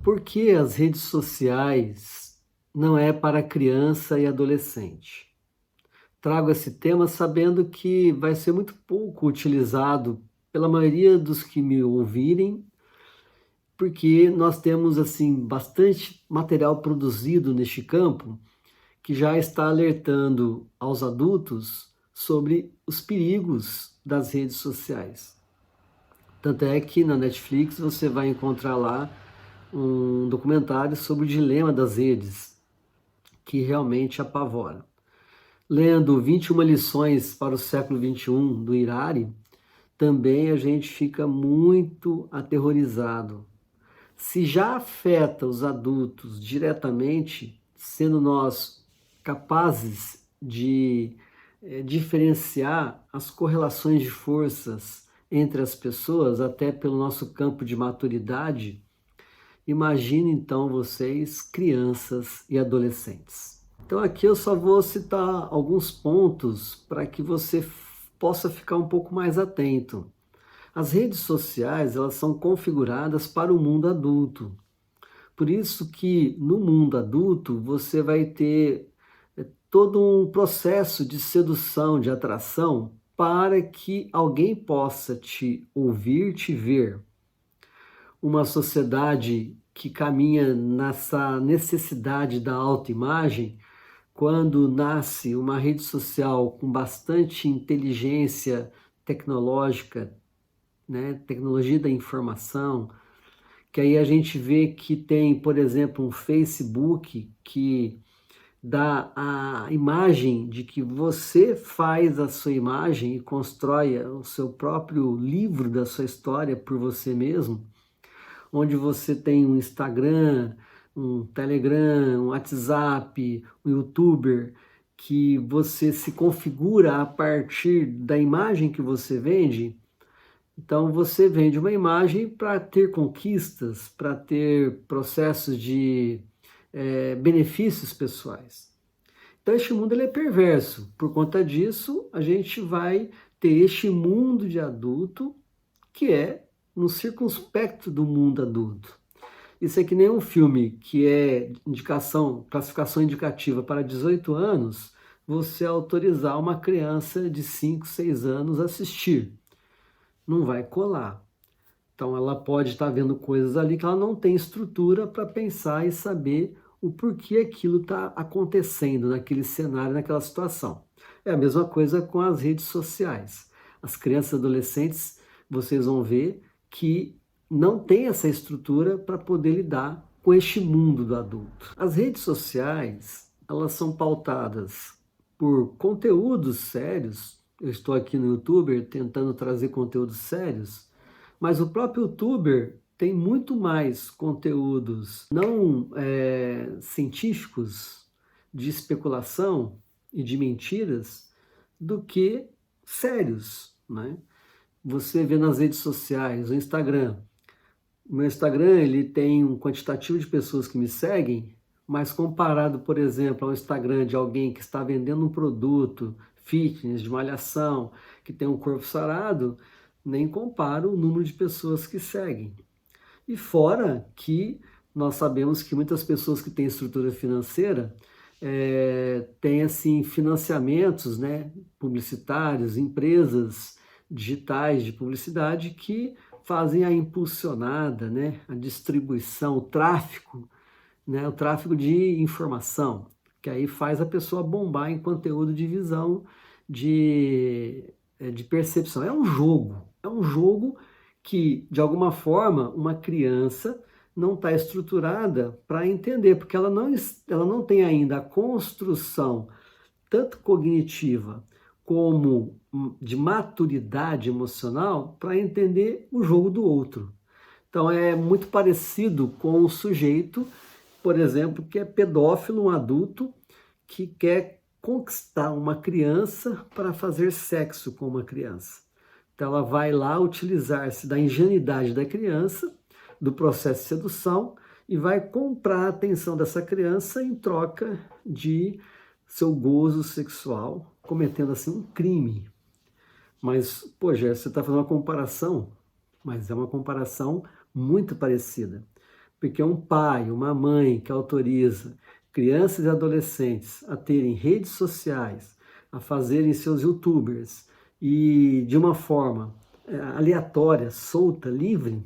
Por que as redes sociais não é para criança e adolescente? Trago esse tema sabendo que vai ser muito pouco utilizado pela maioria dos que me ouvirem, porque nós temos assim bastante material produzido neste campo que já está alertando aos adultos sobre os perigos das redes sociais. Tanto é que na Netflix você vai encontrar lá um documentário sobre o dilema das redes, que realmente apavora. Lendo 21 lições para o século XXI do Harari, também a gente fica muito aterrorizado. Se já afeta os adultos diretamente, sendo nós capazes de diferenciar as correlações de forças entre as pessoas, até pelo nosso campo de maturidade, imagine então vocês, crianças e adolescentes. Então aqui eu só vou citar alguns pontos para que você possa ficar um pouco mais atento. As redes sociais, elas são configuradas para o mundo adulto. Por isso que no mundo adulto você vai ter todo um processo de sedução, de atração, para que alguém possa te ouvir, te ver. Uma sociedade que caminha nessa necessidade da autoimagem, quando nasce uma rede social com bastante inteligência tecnológica, né, tecnologia da informação, que aí a gente vê que tem, por exemplo, um Facebook que dá a imagem de que você faz a sua imagem e constrói o seu próprio livro da sua história por você mesmo, onde você tem um Instagram, um Telegram, um WhatsApp, um YouTuber, que você se configura a partir da imagem que você vende. Então você vende uma imagem para ter conquistas, para ter processos de benefícios pessoais. Então este mundo ele é perverso. Por conta disso, a gente vai ter este mundo de adulto que é no circunspecto do mundo adulto. Isso é que nem um filme que é classificação indicativa para 18 anos, você autorizar uma criança de 5, 6 anos a assistir. Não vai colar. Então ela pode estar vendo coisas ali que ela não tem estrutura para pensar e saber o porquê aquilo está acontecendo naquele cenário, naquela situação. É a mesma coisa com as redes sociais. As crianças e adolescentes, vocês vão ver que não tem essa estrutura para poder lidar com este mundo do adulto. As redes sociais, elas são pautadas por conteúdos sérios. Eu estou aqui no YouTube tentando trazer conteúdos sérios, mas o próprio YouTuber tem muito mais conteúdos não científicos, de especulação e de mentiras, do que sérios, né? Você vê nas redes sociais, o Instagram. O meu Instagram ele tem um quantitativo de pessoas que me seguem, mas comparado, por exemplo, ao Instagram de alguém que está vendendo um produto fitness, de malhação, que tem um corpo sarado, nem comparo o número de pessoas que seguem. E fora que nós sabemos que muitas pessoas que têm estrutura financeira têm assim, financiamentos, né, publicitários, empresas digitais de publicidade que fazem a impulsionada, né, a distribuição, o tráfego de informação, que aí faz a pessoa bombar em conteúdo de visão, de percepção. É um jogo que, de alguma forma, uma criança não está estruturada para entender, porque ela não tem ainda a construção, tanto cognitiva como de maturidade emocional, para entender o jogo do outro. Então é muito parecido com o sujeito, por exemplo, que é pedófilo, um adulto, que quer conquistar uma criança para fazer sexo com uma criança. Então ela vai lá utilizar-se da ingenuidade da criança, do processo de sedução, e vai comprar a atenção dessa criança em troca de seu gozo sexual, cometendo assim um crime. Mas, pô, Jéssica, você está fazendo uma comparação, mas é uma comparação muito parecida. Porque um pai, uma mãe que autoriza crianças e adolescentes a terem redes sociais, a fazerem seus youtubers e de uma forma aleatória, solta, livre,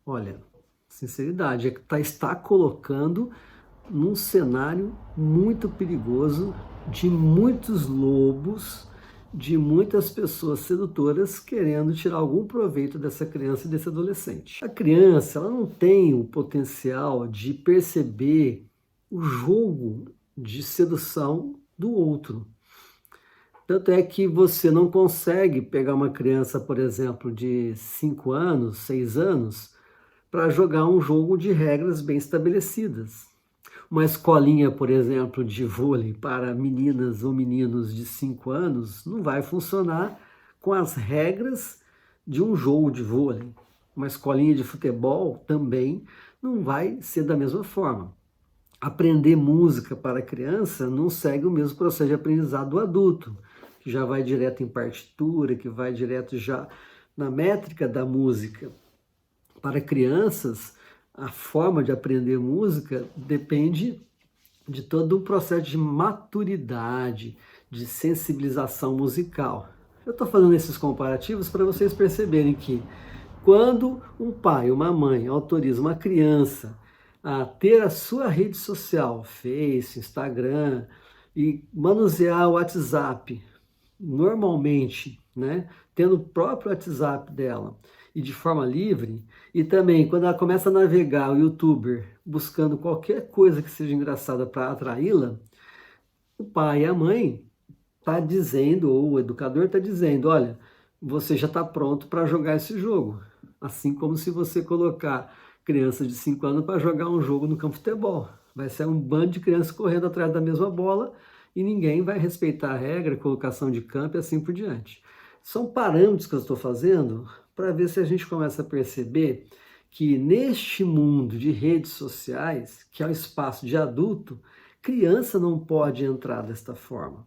olha, sinceridade, está colocando num cenário muito perigoso de muitos lobos, de muitas pessoas sedutoras querendo tirar algum proveito dessa criança e desse adolescente. A criança, ela não tem o potencial de perceber o jogo de sedução do outro. Tanto é que você não consegue pegar uma criança, por exemplo, de 5 anos, 6 anos, para jogar um jogo de regras bem estabelecidas. Uma escolinha, por exemplo, de vôlei para meninas ou meninos de 5 anos não vai funcionar com as regras de um jogo de vôlei. Uma escolinha de futebol também não vai ser da mesma forma. Aprender música para criança não segue o mesmo processo de aprendizado do adulto, que já vai direto em partitura, que vai direto já na métrica da música. Para crianças, a forma de aprender música depende de todo um processo de maturidade, de sensibilização musical. Eu estou fazendo esses comparativos para vocês perceberem que quando um pai ou uma mãe autoriza uma criança a ter a sua rede social, Face, Instagram, e manusear o WhatsApp normalmente, né, tendo o próprio WhatsApp dela e de forma livre, e também quando ela começa a navegar o YouTuber buscando qualquer coisa que seja engraçada para atraí-la, o pai e a mãe tá dizendo, ou o educador está dizendo, olha, você já está pronto para jogar esse jogo. Assim como se você colocar crianças de 5 anos para jogar um jogo no campo de futebol. Vai ser um bando de crianças correndo atrás da mesma bola e ninguém vai respeitar a regra, colocação de campo e assim por diante. São parâmetros que eu estou fazendo para ver se a gente começa a perceber que neste mundo de redes sociais, que é o espaço de adulto, criança não pode entrar desta forma.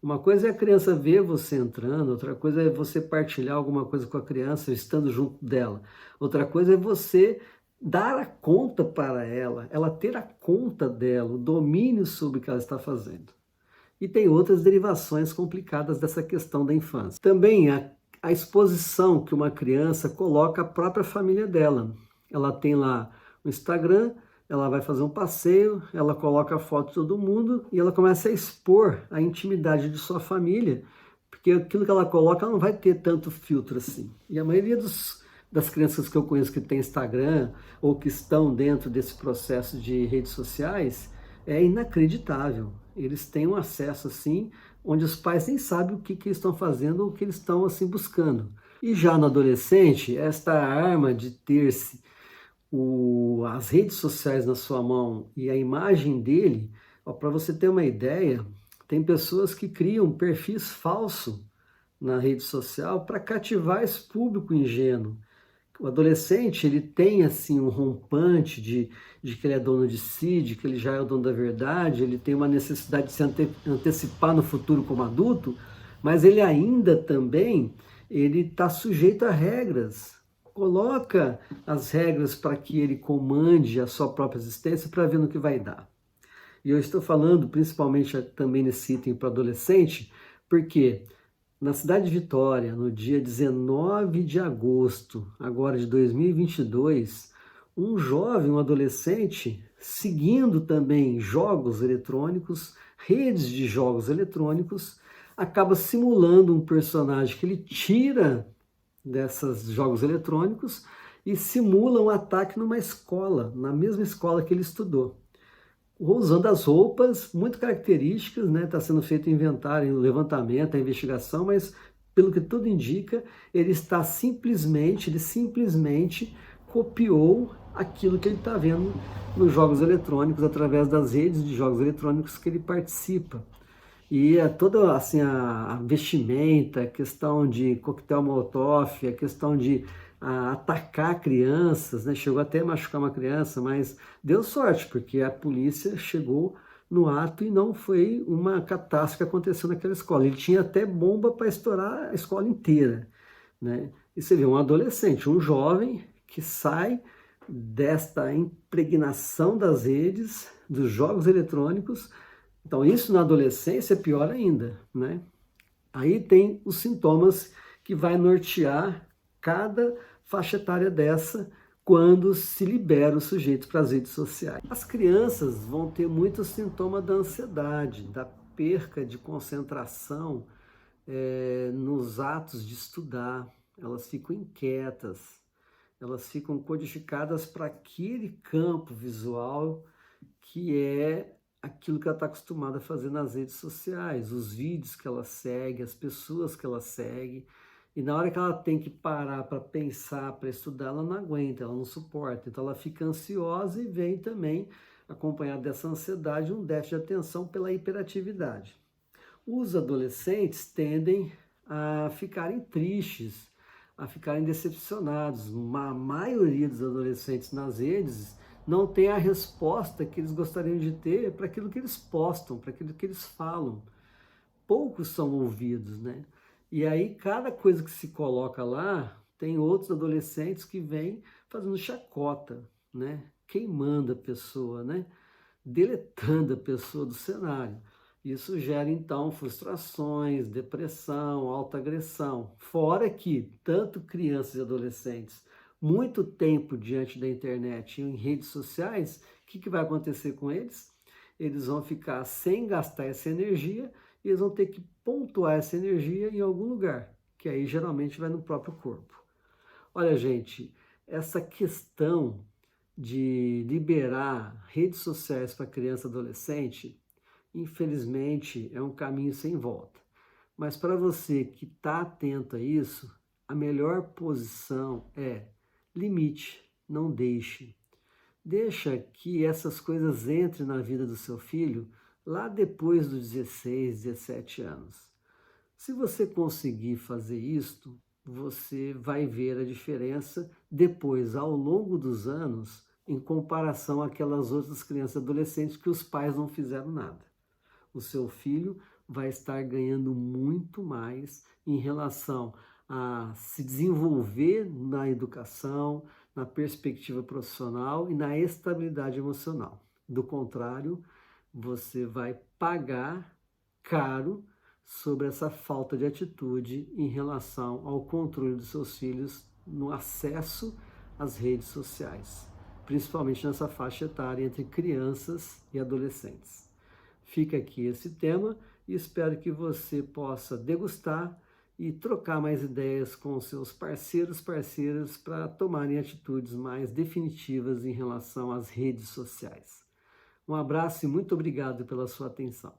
Uma coisa é a criança ver você entrando, outra coisa é você partilhar alguma coisa com a criança estando junto dela. Outra coisa é você dar a conta para ela ter a conta dela, o domínio sobre o que ela está fazendo. E tem outras derivações complicadas dessa questão da infância. Também a exposição que uma criança coloca à própria família dela. Ela tem lá o Instagram, ela vai fazer um passeio, ela coloca a foto de todo mundo e ela começa a expor a intimidade de sua família, porque aquilo que ela coloca ela não vai ter tanto filtro assim. E a maioria das crianças que eu conheço que tem Instagram ou que estão dentro desse processo de redes sociais, é inacreditável. Eles têm um acesso assim, onde os pais nem sabem o que eles estão fazendo ou o que eles estão assim buscando. E já no adolescente, esta arma de ter-se as redes sociais na sua mão e a imagem dele, para você ter uma ideia, tem pessoas que criam perfis falsos na rede social para cativar esse público ingênuo. O adolescente, ele tem assim um rompante de que ele é dono de si, de que ele já é o dono da verdade, ele tem uma necessidade de se antecipar no futuro como adulto, mas ele ainda também, ele está sujeito a regras. Coloca as regras para que ele comande a sua própria existência para ver no que vai dar. E eu estou falando principalmente também nesse item para adolescente, porque na cidade de Vitória, no dia 19 de agosto, agora de 2022, um jovem, um adolescente, seguindo também jogos eletrônicos, redes de jogos eletrônicos, acaba simulando um personagem que ele tira desses jogos eletrônicos e simula um ataque numa escola, na mesma escola que ele estudou. Usando as roupas muito características, né? Está sendo feito o inventário, o levantamento, a investigação, mas pelo que tudo indica, ele simplesmente copiou aquilo que ele está vendo nos jogos eletrônicos, através das redes de jogos eletrônicos que ele participa. E toda assim, a vestimenta, a questão de coquetel molotov, a questão de atacar crianças, né? Chegou até a machucar uma criança, mas deu sorte, porque a polícia chegou no ato e não foi uma catástrofe que aconteceu naquela escola. Ele tinha até bomba para estourar a escola inteira, né? E você vê um adolescente, um jovem que sai desta impregnação das redes, dos jogos eletrônicos. Então, isso na adolescência é pior ainda, né? Aí tem os sintomas que vai nortear cada faixa etária dessa quando se libera o sujeito para as redes sociais. As crianças vão ter muito sintoma da ansiedade, da perca de concentração nos atos de estudar. Elas ficam inquietas, elas ficam codificadas para aquele campo visual que é aquilo que ela está acostumada a fazer nas redes sociais, os vídeos que ela segue, as pessoas que ela segue. E na hora que ela tem que parar para pensar, para estudar, ela não aguenta, ela não suporta. Então ela fica ansiosa e vem também, acompanhado dessa ansiedade, um déficit de atenção pela hiperatividade. Os adolescentes tendem a ficarem tristes, a ficarem decepcionados. A maioria dos adolescentes nas redes não tem a resposta que eles gostariam de ter para aquilo que eles postam, para aquilo que eles falam. Poucos são ouvidos, né? E aí cada coisa que se coloca lá, tem outros adolescentes que vêm fazendo chacota, né? Queimando a pessoa, né? Deletando a pessoa do cenário. Isso gera, então, frustrações, depressão, autoagressão. Fora que, tanto crianças e adolescentes, muito tempo diante da internet e em redes sociais, o que vai acontecer com eles? Eles vão ficar sem gastar essa energia e eles vão ter que pontuar essa energia em algum lugar, que aí geralmente vai no próprio corpo. Olha, gente, essa questão de liberar redes sociais para criança e adolescente, infelizmente, é um caminho sem volta. Mas para você que está atento a isso, a melhor posição é limite, não deixe. Deixa que essas coisas entrem na vida do seu filho lá depois dos 16, 17 anos. Se você conseguir fazer isto, você vai ver a diferença depois, ao longo dos anos, em comparação àquelas outras crianças e adolescentes que os pais não fizeram nada. O seu filho vai estar ganhando muito mais em relação a se desenvolver na educação, na perspectiva profissional e na estabilidade emocional. Do contrário, você vai pagar caro sobre essa falta de atitude em relação ao controle dos seus filhos no acesso às redes sociais, principalmente nessa faixa etária entre crianças e adolescentes. Fica aqui esse tema e espero que você possa degustar e trocar mais ideias com seus parceiros, parceiras, para tomarem atitudes mais definitivas em relação às redes sociais. Um abraço e muito obrigado pela sua atenção.